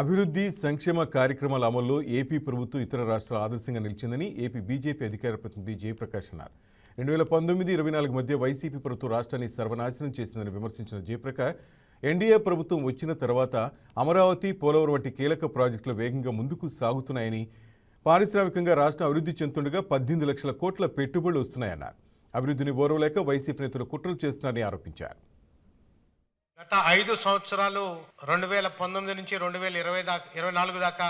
అభివృద్ధి సంక్షేమ కార్యక్రమాల అమల్లో ఏపీ ప్రభుత్వం ఇతర రాష్ట్రాల ఆదర్శంగా నిలిచిందని ఏపీ బీజేపీ అధికార ప్రతినిధి జయప్రకాష్ అన్నారు. 2019-24 మధ్య వైసీపీ ప్రభుత్వం రాష్ట్రాన్ని సర్వనాశనం చేసిందని విమర్శించిన జయప్రకాష్, ఎన్డీఏ ప్రభుత్వం వచ్చిన తర్వాత అమరావతి, పోలవరం వంటి కీలక ప్రాజెక్టులు వేగంగా ముందుకు సాగుతున్నాయని, పారిశ్రామికంగా రాష్ట్రం అభివృద్ధి చెందుతుండగా 18 లక్షల కోట్ల పెట్టుబడులు వస్తున్నాయన్నారు. అభివృద్ధిని ఓర్వలేక వైసీపీ నేతలు కుట్రలు చేస్తున్నారని ఆరోపించారు. గత 5 సంవత్సరాలు 2019 నుంచి 2024 దాకా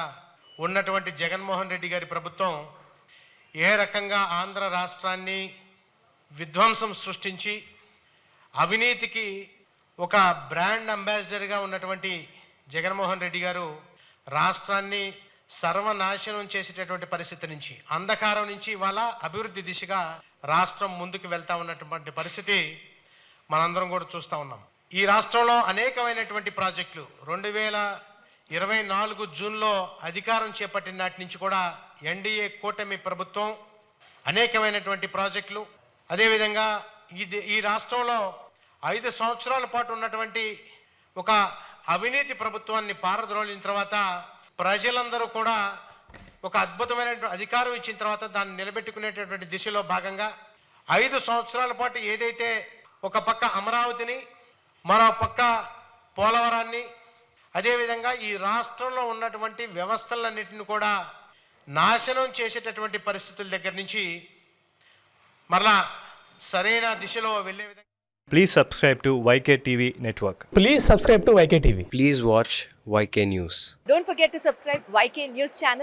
ఉన్నటువంటి జగన్మోహన్ రెడ్డి గారి ప్రభుత్వం ఏ రకంగా ఆంధ్ర రాష్ట్రాన్ని విధ్వంసం సృష్టించి అవినీతికి ఒక బ్రాండ్ అంబాసిడర్గా ఉన్నటువంటి జగన్మోహన్ రెడ్డి గారు రాష్ట్రాన్ని సర్వనాశనం చేసేటటువంటి పరిస్థితి నుంచి, అంధకారం నుంచి ఇవాళ అభివృద్ధి దిశగా రాష్ట్రం ముందుకు వెళ్తా ఉన్నటువంటి పరిస్థితి మనందరం కూడా చూస్తూ ఉన్నాం. ఈ రాష్ట్రంలో అనేకమైనటువంటి ప్రాజెక్టులు 2024 జూన్లో అధికారం చేపట్టిన నాటి నుంచి కూడా ఎన్డీఏ కూటమి ప్రభుత్వం అనేకమైనటువంటి ప్రాజెక్టులు, అదేవిధంగా ఈ రాష్ట్రంలో 5 సంవత్సరాల పాటు ఉన్నటువంటి ఒక అవినీతి ప్రభుత్వాన్ని పారద్రోలిన తర్వాత ప్రజలందరూ కూడా ఒక అద్భుతమైనటువంటి అధికారం ఇచ్చిన తర్వాత దాన్ని నిలబెట్టుకునేటటువంటి దిశలో భాగంగా 5 సంవత్సరాల పాటు ఏదైతే ఒక పక్క అమరావతిని, మరో పక్క పోలవరాన్ని, అదేవిధంగా ఈ రాష్ట్రంలో ఉన్నటువంటి వ్యవస్థలన్నింటిని కూడా నాశనం చేసేటటువంటి పరిస్థితుల దగ్గర నుంచి మరలా సరైన దిశలో వెళ్ళే విధంగా. Please subscribe to YK TV Network. Please subscribe to YK TV. Please watch YK News. Don't forget to subscribe YK News channel